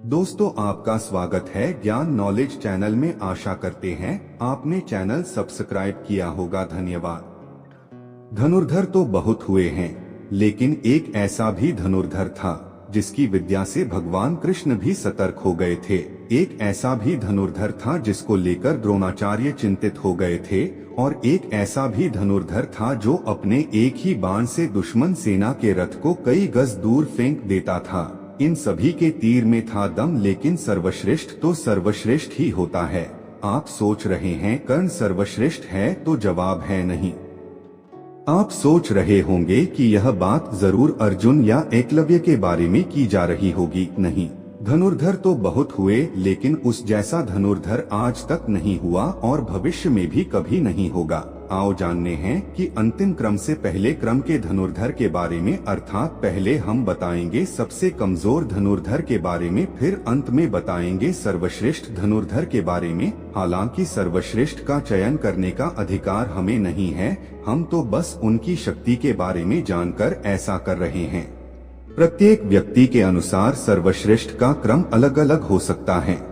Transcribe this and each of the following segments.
दोस्तों, आपका स्वागत है ज्ञान नॉलेज चैनल में। आशा करते हैं आपने चैनल सब्सक्राइब किया होगा। धन्यवाद। धनुर्धर तो बहुत हुए हैं, लेकिन एक ऐसा भी धनुर्धर था जिसकी विद्या से भगवान कृष्ण भी सतर्क हो गए थे। एक ऐसा भी धनुर्धर था जिसको लेकर द्रोणाचार्य चिंतित हो गए थे, और एक ऐसा भी धनुर्धर था जो अपने एक ही बाण से दुश्मन सेना के रथ को कई गज दूर फेंक देता था। इन सभी के तीर में था दम, लेकिन सर्वश्रेष्ठ तो सर्वश्रेष्ठ ही होता है। आप सोच रहे हैं कर्ण सर्वश्रेष्ठ है, तो जवाब है नहीं। आप सोच रहे होंगे कि यह बात जरूर अर्जुन या एकलव्य के बारे में की जा रही होगी। नहीं, धनुर्धर तो बहुत हुए, लेकिन उस जैसा धनुर्धर आज तक नहीं हुआ और भविष्य में भी कभी नहीं होगा। आओ जानते हैं कि अंतिम क्रम से पहले क्रम के धनुर्धर के बारे में, अर्थात पहले हम बताएंगे सबसे कमजोर धनुर्धर के बारे में, फिर अंत में बताएंगे सर्वश्रेष्ठ धनुर्धर के बारे में। हालांकि सर्वश्रेष्ठ का चयन करने का अधिकार हमें नहीं है, हम तो बस उनकी शक्ति के बारे में जानकर ऐसा कर रहे हैं। प्रत्येक व्यक्ति के अनुसार सर्वश्रेष्ठ का क्रम अलग अलग हो सकता है।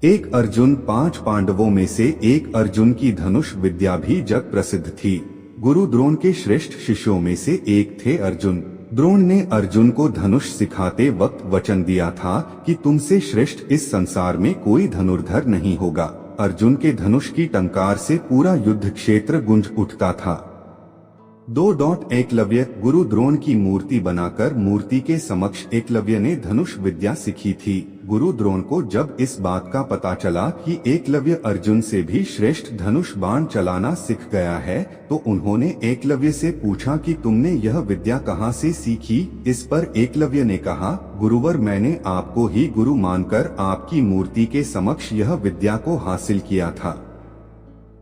एक अर्जुन, 5 पांडवों में से एक अर्जुन की धनुष विद्या भी जग प्रसिद्ध थी। गुरु द्रोण के श्रेष्ठ शिष्यों में से एक थे अर्जुन। द्रोण ने अर्जुन को धनुष सिखाते वक्त वचन दिया था कि तुमसे श्रेष्ठ इस संसार में कोई धनुर्धर नहीं होगा। अर्जुन के धनुष की टंकार से पूरा युद्ध क्षेत्र गूंज उठता था। एकलव्य, गुरु द्रोण की मूर्ति बनाकर मूर्ति के समक्ष एकलव्य ने धनुष विद्या सीखी थी। गुरु द्रोण को जब इस बात का पता चला कि एकलव्य अर्जुन से भी श्रेष्ठ धनुष बाण चलाना सीख गया है, तो उन्होंने एकलव्य से पूछा कि तुमने यह विद्या कहाँ से सीखी। इस पर एकलव्य ने कहा, गुरुवर, मैंने आपको ही गुरु मानकर आपकी मूर्ति के समक्ष यह विद्या को हासिल किया था।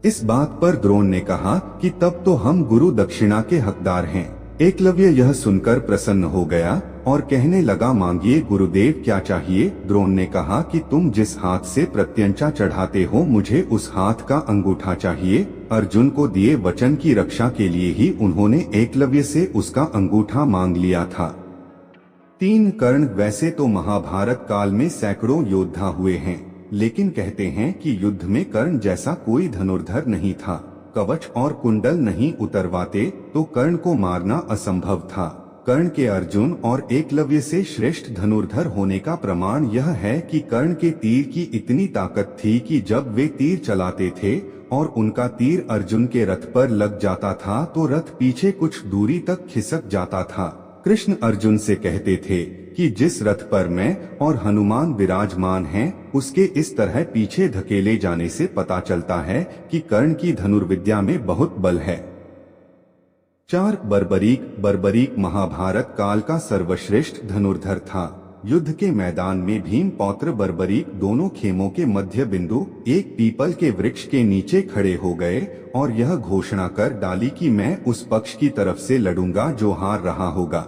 इस बात पर द्रोण ने कहा कि तब तो हम गुरु दक्षिणा के हकदार हैं। एकलव्य यह सुनकर प्रसन्न हो गया और कहने लगा, मांगिए गुरुदेव, क्या चाहिए। द्रोण ने कहा कि तुम जिस हाथ से प्रत्यंचा चढ़ाते हो, मुझे उस हाथ का अंगूठा चाहिए। अर्जुन को दिए वचन की रक्षा के लिए ही उन्होंने एकलव्य से उसका अंगूठा मांग लिया था। 3 कर्ण। वैसे तो महाभारत काल में सैकड़ों योद्धा हुए हैं, लेकिन कहते हैं कि युद्ध में कर्ण जैसा कोई धनुर्धर नहीं था। कवच और कुंडल नहीं उतरवाते तो कर्ण को मारना असंभव था। कर्ण के अर्जुन और एकलव्य से श्रेष्ठ धनुर्धर होने का प्रमाण यह है कि कर्ण के तीर की इतनी ताकत थी कि जब वे तीर चलाते थे और उनका तीर अर्जुन के रथ पर लग जाता था तो रथ पीछे कुछ दूरी तक खिसक जाता था। कृष्ण अर्जुन से कहते थे कि जिस रथ पर मैं और हनुमान विराजमान हैं, उसके इस तरह पीछे धकेले जाने से पता चलता है कि कर्ण की धनुर्विद्या में बहुत बल है। 4 बर्बरीक महाभारत काल का सर्वश्रेष्ठ धनुर्धर था। युद्ध के मैदान में भीम पौत्र बर्बरीक दोनों खेमों के मध्य बिंदु एक पीपल के वृक्ष के नीचे खड़े हो गए और यह घोषणा कर डाली कि मैं उस पक्ष की तरफ से लड़ूंगा जो हार रहा होगा।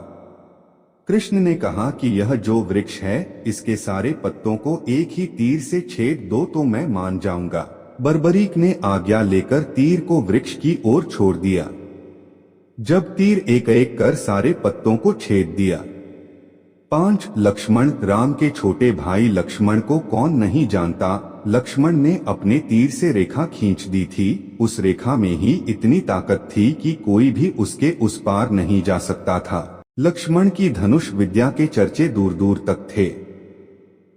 कृष्ण ने कहा कि यह जो वृक्ष है, इसके सारे पत्तों को एक ही तीर से छेद दो तो मैं मान जाऊंगा। बर्बरीक ने आज्ञा लेकर तीर को वृक्ष की ओर छोड़ दिया। जब तीर एक एक कर सारे पत्तों को छेद दिया। 5 लक्ष्मण। राम के छोटे भाई लक्ष्मण को कौन नहीं जानता। लक्ष्मण ने अपने तीर से रेखा खींच दी थी। उस रेखा में ही इतनी ताकत थी कि कोई भी उसके उस पार नहीं जा सकता था। लक्ष्मण की धनुष विद्या के चर्चे दूर दूर तक थे।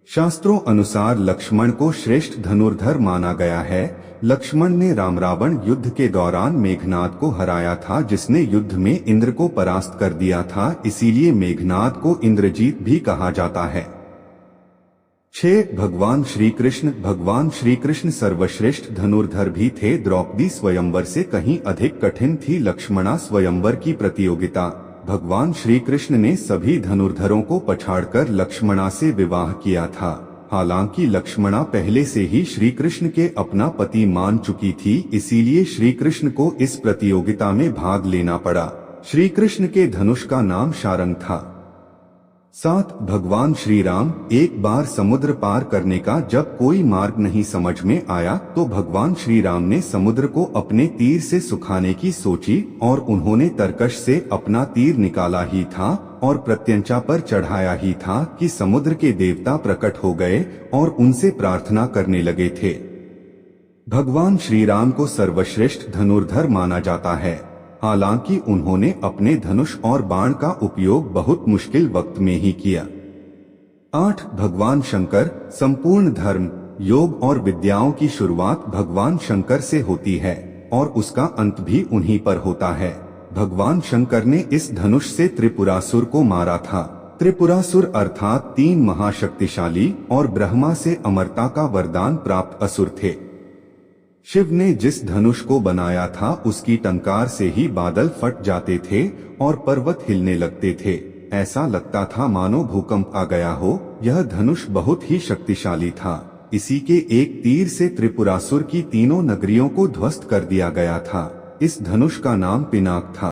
शास्त्रों अनुसार लक्ष्मण को श्रेष्ठ धनुर्धर माना गया है। लक्ष्मण ने राम रावण युद्ध के दौरान मेघनाद को हराया था, जिसने युद्ध में इंद्र को परास्त कर दिया था। इसीलिए मेघनाद को इंद्रजीत भी कहा जाता है। 6 भगवान श्री कृष्ण सर्वश्रेष्ठ धनुर्धर भी थे। द्रौपदी स्वयंवर से कहीं अधिक कठिन थी लक्ष्मणा स्वयंवर की प्रतियोगिता। भगवान श्री कृष्ण ने सभी धनुर्धरों को पछाड़कर लक्ष्मणा से विवाह किया था। हालांकि लक्ष्मणा पहले से ही श्री कृष्ण के अपना पति मान चुकी थी, इसीलिए श्री कृष्ण को इस प्रतियोगिता में भाग लेना पड़ा। श्री कृष्ण के धनुष का नाम शारंग था। 7 भगवान श्री राम एक बार समुद्र पार करने का जब कोई मार्ग नहीं समझ में आया तो भगवान श्री राम ने समुद्र को अपने तीर से सुखाने की सोची और उन्होंने तरकश से अपना तीर निकाला ही था और प्रत्यंचा पर चढ़ाया ही था कि समुद्र के देवता प्रकट हो गए और उनसे प्रार्थना करने लगे थे। भगवान श्री राम को सर्वश्रेष्ठ धनुर्धर माना जाता है, हालांकि उन्होंने अपने धनुष और बाण का उपयोग बहुत मुश्किल वक्त में ही किया। 8 भगवान शंकर संपूर्ण धर्म, योग और विद्याओं की शुरुआत भगवान शंकर से होती है और उसका अंत भी उन्हीं पर होता है। भगवान शंकर ने इस धनुष से त्रिपुरासुर को मारा था। त्रिपुरासुर अर्थात 3 महाशक्तिशाली और ब्रह्मा से अमरता का वरदान प्राप्त असुर थे। शिव ने जिस धनुष को बनाया था उसकी टंकार से ही बादल फट जाते थे और पर्वत हिलने लगते थे। ऐसा लगता था मानो भूकंप आ गया हो। यह धनुष बहुत ही शक्तिशाली था। इसी के एक तीर से त्रिपुरासुर की तीनों नगरियों को ध्वस्त कर दिया गया था। इस धनुष का नाम पिनाक था।